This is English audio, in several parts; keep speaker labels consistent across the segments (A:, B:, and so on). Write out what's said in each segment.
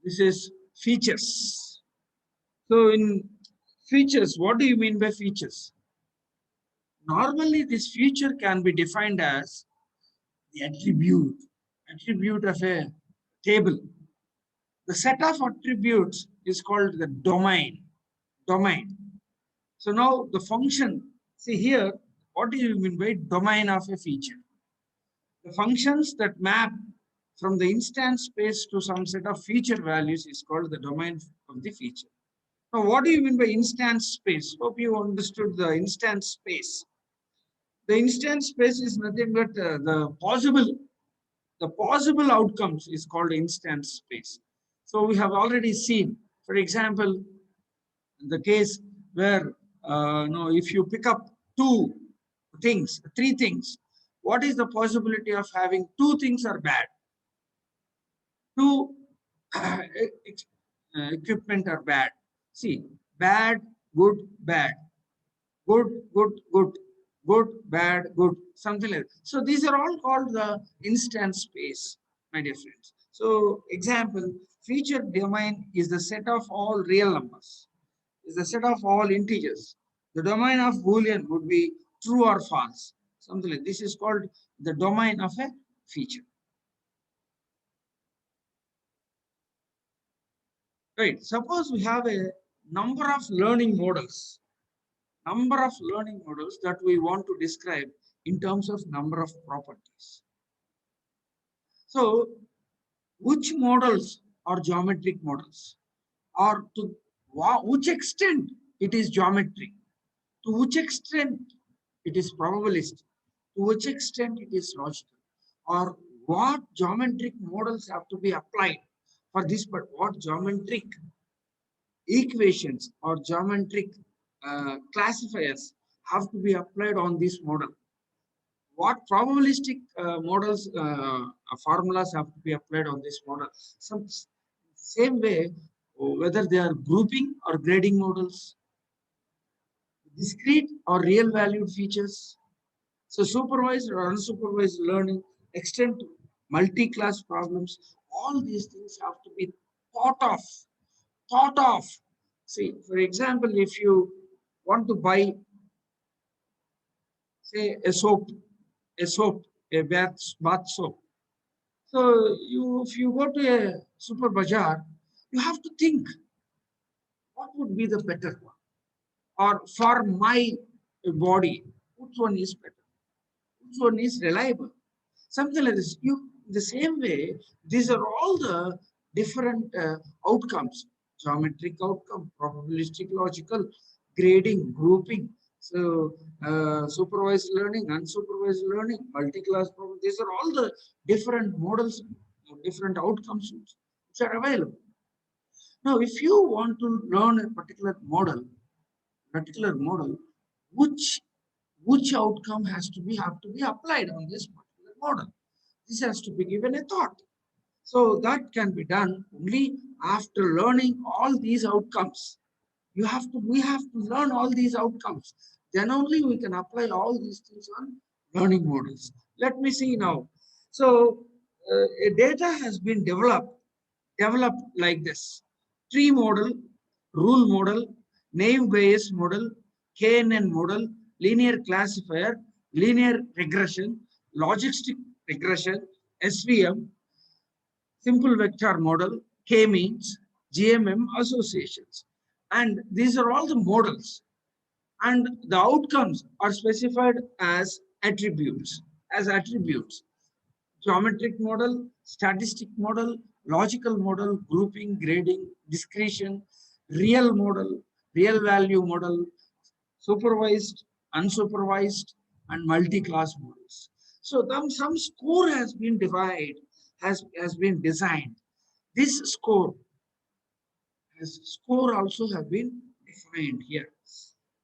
A: This is features. So in features, what do you mean by features? Normally, this feature can be defined as the attribute of a table. The set of attributes is called the domain. So now the function, see here, what do you mean by domain of a feature? The functions that map from the instance space to some set of feature values is called the domain of the feature. Now, what do you mean by instance space? Hope you understood the instance space. The instance space is nothing but the possible outcomes is called instance space. So we have already seen, for example, the case where no, if you pick up three things, what is the possibility of having two things are bad? Two equipment are bad. See, bad, good, bad, good, good, good, good, bad, good, something like that. So these are all called the instance space, my dear friends. So example, feature domain is the set of all real numbers, is the set of all integers. The domain of Boolean would be true or false, something like this is called the domain of a feature. Right. Suppose we have a number of learning models that we want to describe in terms of number of properties. So, which models are geometric models? Or to which extent it is geometric? To which extent it is probabilistic? To which extent it is logical? Or what geometric models have to be applied for this, but what geometric equations or geometric classifiers have to be applied on this model? What probabilistic models, formulas have to be applied on this model? Some same way, whether they are grouping or grading models, discrete or real valued features. So supervised or unsupervised learning, extend to multi-class problems. All these things have to be thought of. Thought of. See, for example, if you want to buy, say, a soap, a bath soap. So if you go to a super bazaar, you have to think what would be the better one, or for my body, which one is better, which one is reliable, something like this. You the same way, these are all the different outcomes: geometric outcome, probabilistic, logical, grading, grouping. So supervised learning, unsupervised learning, multi-class problem. These are all the different models, different outcomes which are available. Now, if you want to learn a particular model, which outcome have to be applied on this particular model? This has to be given a thought. So that can be done only after learning all these outcomes. We have to learn all these outcomes. Then only we can apply all these things on learning models. Let me see now. So a data has been developed like this: tree model, rule model, naive Bayes model, KNN model, linear classifier, linear regression, logistic regression, SVM, simple vector model, K-means, GMM associations. And these are all the models. And the outcomes are specified as attributes. Geometric model, statistic model, logical model, grouping, grading, discretion, real model, real value model, supervised, unsupervised, and multi-class models. So some score has been has been designed. This score also have been defined here.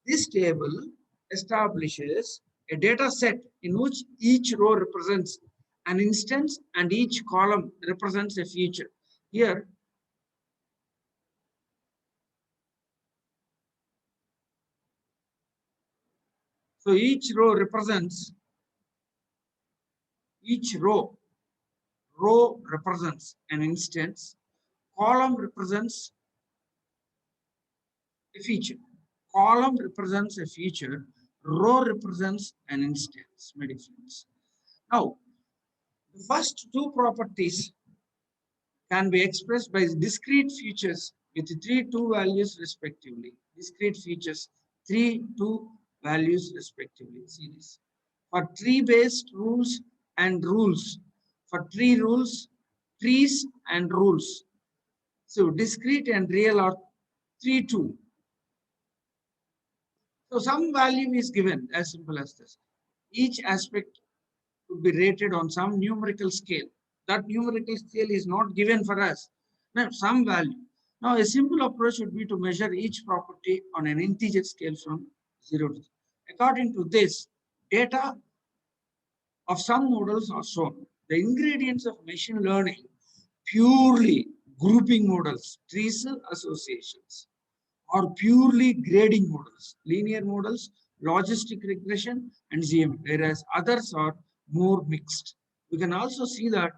A: This table establishes a data set in which each row represents an instance and each column represents a feature. Here, so each row represents an instance, column represents a feature. Column represents a feature, row represents an instance, my dear friends. Now, the first two properties can be expressed by discrete features with two values respectively. Discrete features, two values respectively. See this. For tree-based rules and rules, for tree rules, trees and rules. So discrete and real are 2. So some value is given as simple as this. Each aspect to be rated on some numerical scale. That numerical scale is not given for us. Now, some value. Now, a simple approach would be to measure each property on an integer scale from 0 to 3. According to this, data of some models are shown. The ingredients of machine learning, purely grouping models, trees associations, or purely grading models, linear models, logistic regression, and GM, whereas others are more mixed. We can also see that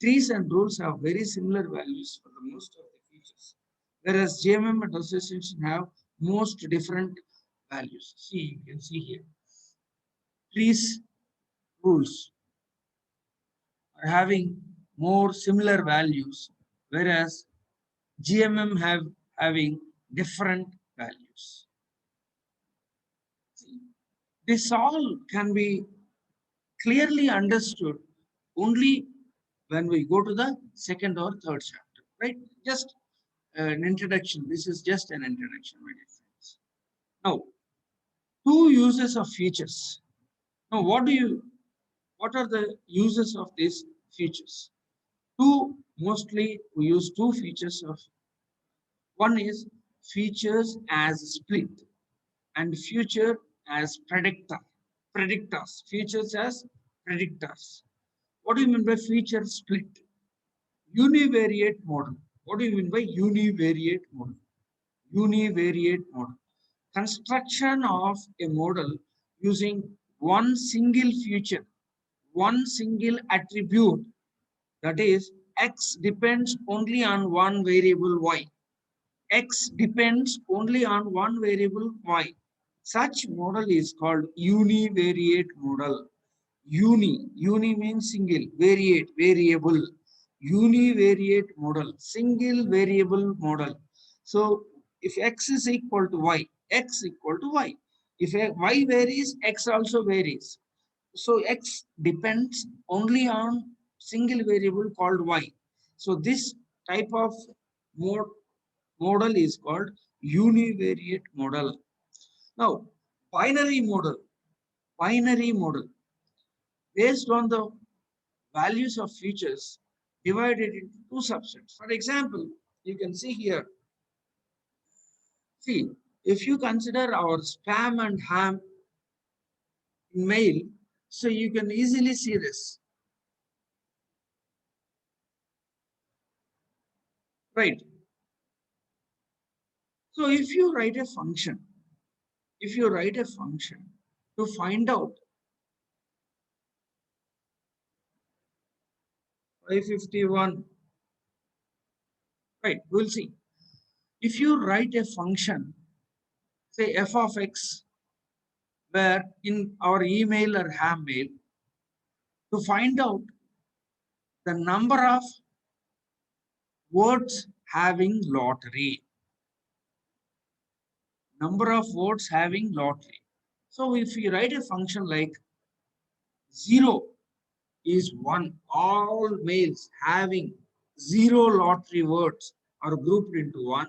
A: trees and rules have very similar values for the most of the features, whereas GMM and association have most different values. See, you can see here. Trees, rules are having more similar values, whereas GMM having different values. This all can be clearly understood only when we go to the second or third chapter, right? Just an introduction. This is just an introduction, my dear friends. Now, two uses of features. Now, what are the uses of these features? Two, mostly we use two features of, one is features as split and future as predictor. Predictors, features as predictors. What do you mean by feature split? Univariate model. What do you mean by univariate model? Univariate model. Construction of a model using one single feature, one single attribute, that is, x depends only on one variable y. X depends only on one variable y. Such model is called univariate model. Uni means single, variate, variable. Univariate model, single variable model. So if x is equal to y, x equal to y. If y varies, x also varies. So x depends only on single variable called y. So this type of model is called univariate model. Now, binary model. Binary model based on the values of features divided into two subsets. For example, you can see here, see, if you consider our spam and ham mail, so you can easily see this, right? So if you write a function, if you write a function to find out 551, right, we'll see. If you write a function, say f of x, where in our email or ham mail, to find out the number of words having lottery. Number of words having lottery. So if we write a function like 0 is 1, all mails having 0 lottery words are grouped into 1,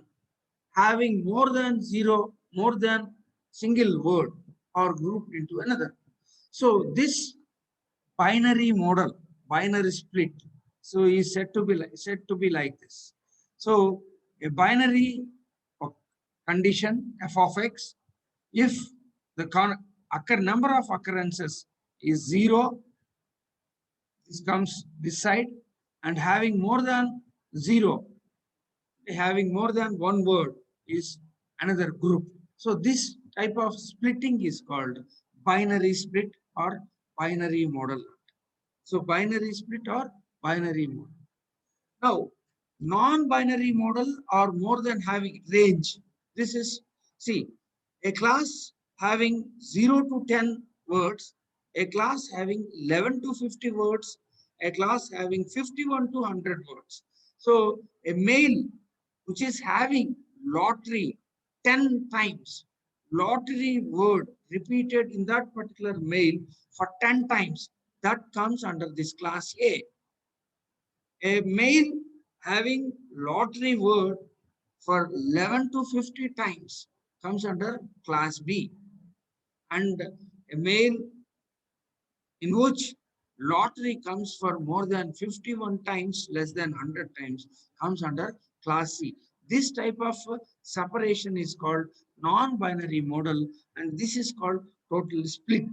A: having more than 0, more than single word are grouped into another. So this binary model, binary split, so is said to be like this. So a binary condition f of x, if the number of occurrences is 0, this comes this side, and having more than 0, having more than one word is another group. So this type of splitting is called binary split or binary model. So binary split or binary model. Now, Non-binary model or more than having range. This is, see, a class having 0 to 10 words, a class having 11 to 50 words, a class having 51 to 100 words. So a mail which is having lottery 10 times, lottery word repeated in that particular mail for 10 times, that comes under this class A. A mail having lottery word for 11 to 50 times comes under class B. And a mail in which lottery comes for more than 51 times, less than 100 times, comes under class C. This type of separation is called non-binary model, and this is called total split.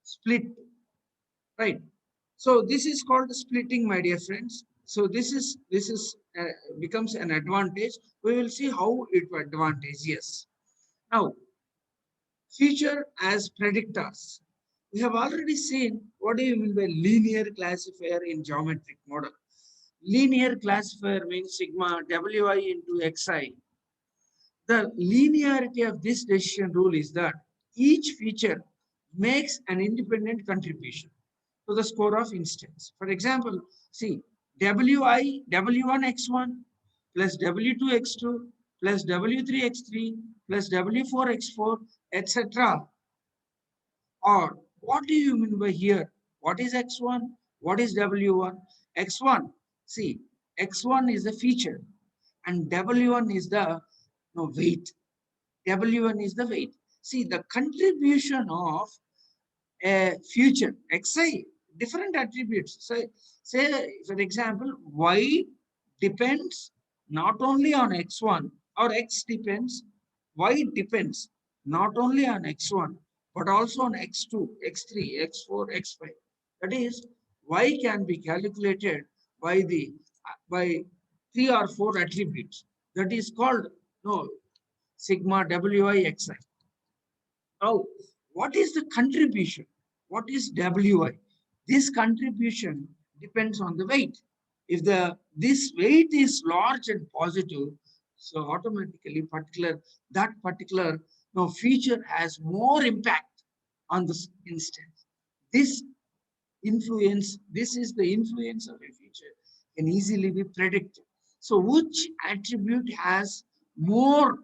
A: Split, right? So this is called splitting, my dear friends. So this is becomes an advantage. We will see how it advantageous. Now, feature as predictors. We have already seen what do you mean by linear classifier in geometric model. Linear classifier means sigma wi into xi. The linearity of this decision rule is that each feature makes an independent contribution to the score of instance. For example, see wi w1 x1 plus w2 x2 plus w3 x3 plus w4 x4, etc. Or what do you mean by here? What is x1? What is w1? X1, see, x1 is the feature and w1 is the no, weight. W1 is the weight. See, the contribution of a future xi, different attributes. So, say, for example, y depends not only on x1 or x depends, y depends not only on x1 but also on x2, x3, x4, x5. That is, y can be calculated by the by 3 or 4 attributes. That is called no sigma wi xi. Now, what is the contribution? What is wi? This contribution depends on the weight. If the this weight is large and positive, so automatically that particular no, feature has more impact on the instance. This this is the influence of a feature can easily be predicted. So which attribute has more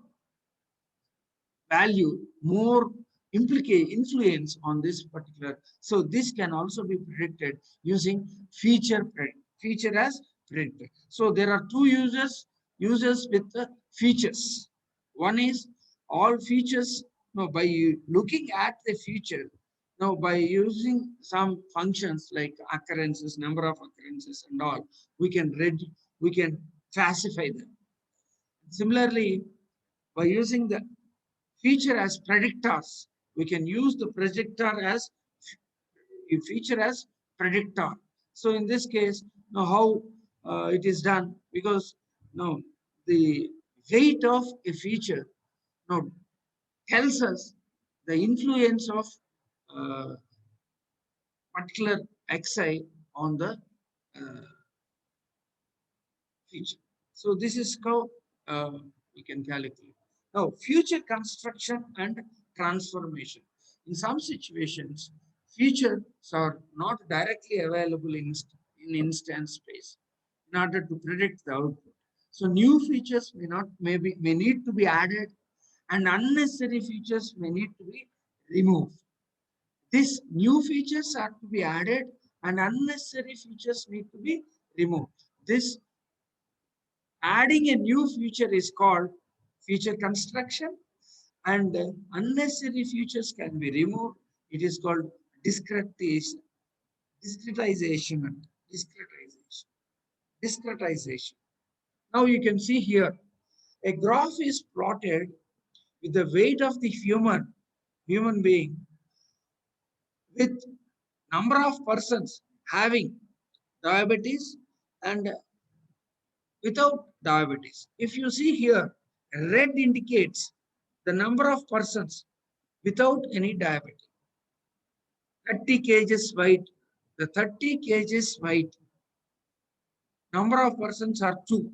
A: value, more influence on this particular. So this can also be predicted using feature as predictor. So there are two users with the features. One is all features. Now by looking at the feature, now by using some functions like occurrences, number of occurrences, and all, we can classify them. Similarly, by using the feature as predictors. We can use the predictor as a feature as predictor. So in this case, now how it is done, because now the weight of a feature now tells us the influence of uh, particular xi on the uh, feature. So this is how we can calculate. Now, future construction and transformation. In some situations, features are not directly available in instance space in order to predict the output. So new features may need to be added, and unnecessary features may need to be removed. These new features are to be added, and unnecessary features need to be removed. This adding a new feature is called feature construction, and unnecessary features can be removed. It is called discretization. Discretization. And discretization. Discretization. Now you can see here a graph is plotted with the weight of the human being with number of persons having diabetes and without diabetes. If you see here, red indicates the number of persons without any diabetes. 30 kgs weight, the 30 kgs weight, number of persons are 2.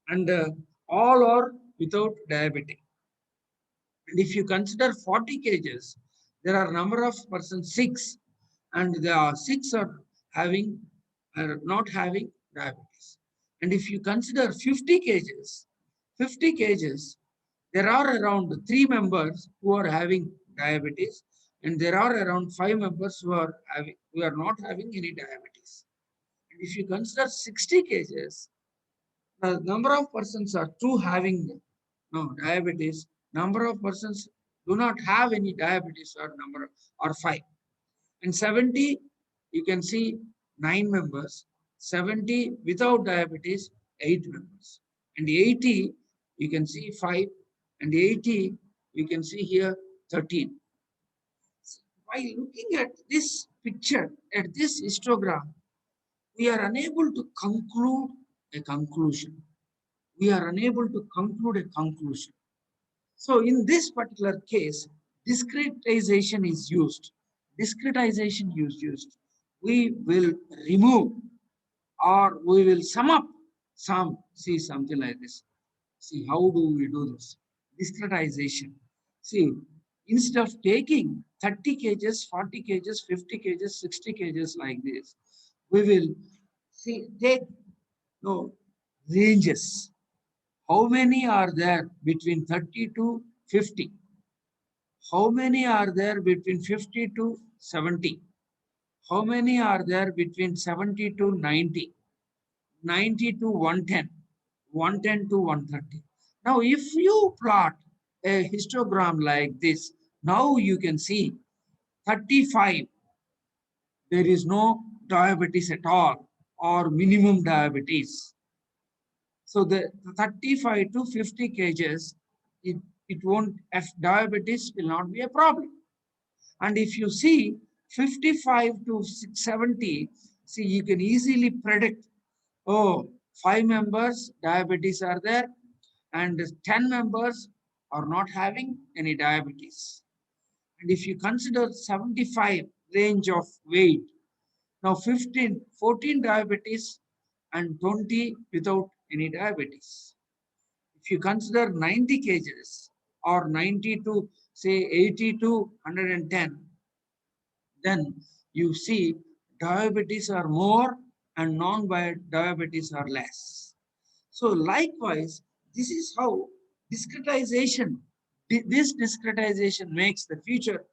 A: and all are without diabetic. And if you consider 40 kgs, there are number of persons 6, and there are 6 are not having diabetes. And if you consider 50 kgs, there are around 3 members who are having diabetes, and there are around 5 members who are not having any diabetes. And if you consider 60 kgs, the number of persons are 2 having no diabetes. Number of persons do not have any diabetes or 5. And 70, you can see 9 members. 70 without diabetes, 8 members. And 80, you can see 5. And 80, you can see here 13. By looking at this picture, at this histogram, we are unable to conclude a conclusion. We are unable to conclude a conclusion. So in this particular case, discretization is used. Discretization is used. We will remove, or we will sum up see something like this. See, how do we do this? Discretization. See, instead of taking 30 kgs, 40 kgs, 50 kgs, 60 kgs like this, we will take no ranges. How many are there between 30 to 50? How many are there between 50 to 70? How many are there between 70 to 90? 90 to 110, 110 to 130. Now, if you plot a histogram like this, now you can see 35, there is no diabetes at all, or minimum diabetes. So the 35 to 50 kgs, it won't, if diabetes will not be a problem. And if you see 55 to 70, see, you can easily predict, oh, 5 members diabetes are there, and 10 members are not having any diabetes. And if you consider 75 range of weight, now 14 diabetes and 20 without any diabetes. If you consider 90 kgs or 90 to say 80 to 110, then you see diabetes are more and non-diabetes are less. So likewise, this is how discretization, this discretization makes the future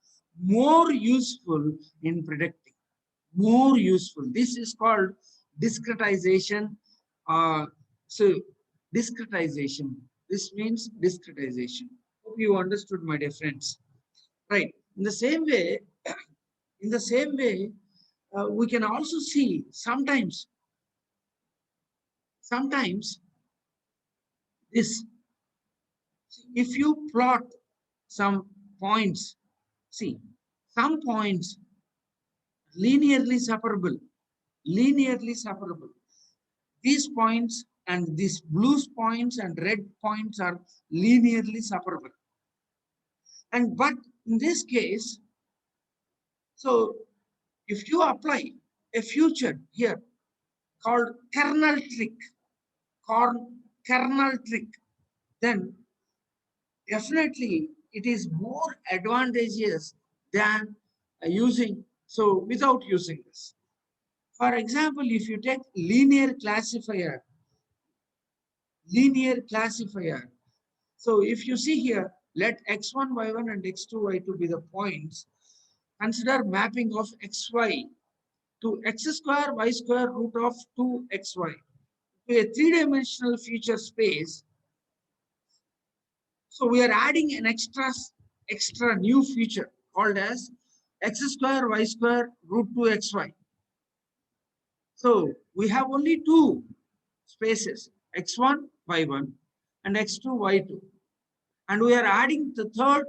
A: more useful in predicting, more useful. This is called discretization. So discretization, this means discretization. Hope you understood, my dear friends. Right. In the same way, we can also see sometimes this, if you plot some points, see, some points linearly separable, linearly separable. These points and these blue points and red points are linearly separable. And but in this case, so if you apply a feature here called kernel trick, then definitely it is more advantageous than using, so without using this. For example, if you take linear classifier. So if you see here, let x1, y1 and x2, y2 be the points. Consider mapping of xy to x square, y square, root of 2xy to a three-dimensional feature space. So we are adding an extra new feature called as x square, y square, root 2xy. So we have only two spaces, x1, y1 and x2, y2. And we are adding the third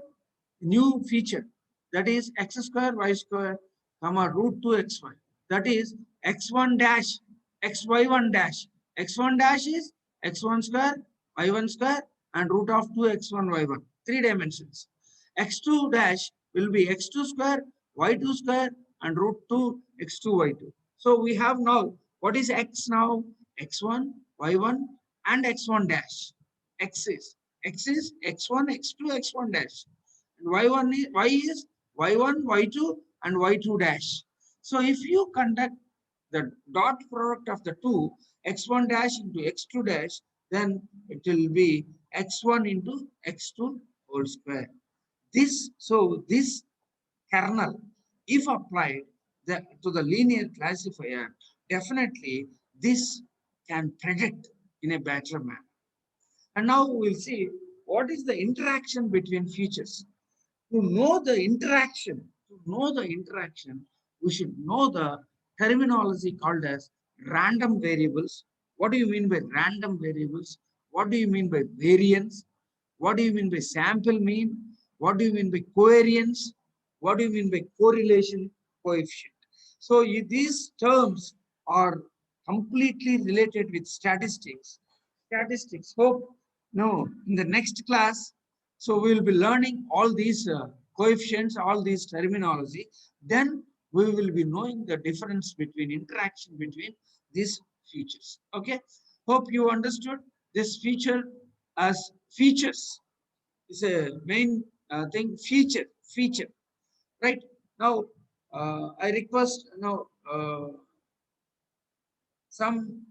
A: new feature, that is x square, y square, comma root 2xy. That is x1 dash, xy1 dash. x1 dash is x1 square, y1 square, and root of 2x1, y1. 3 dimensions. x2 dash will be x2 square, y2 square, and root 2 x2, y2. So we have now, what is x now? x1, y1, and x1 dash. X is x1, x2, x1 dash. And y is y1, y2, and y2 dash. So if you conduct the dot product of the two, x1 dash into x2 dash, then it will be x1 into x2 whole square. This kernel, if applied to the linear classifier, definitely this can predict in a better manner. And now we'll see what is the interaction between features. To know the interaction, we should know the terminology called as random variables. What do you mean by random variables? What do you mean by variance? What do you mean by sample mean? What do you mean by covariance? What do you mean by correlation coefficient? So these terms are completely related with statistics. Hope no, in the next class, so we will be learning all these coefficients, all these terminology. Then we will be knowing the difference between interaction between these features. Okay. Hope you understood this feature as features is a main thing. Feature. Right now, I request now some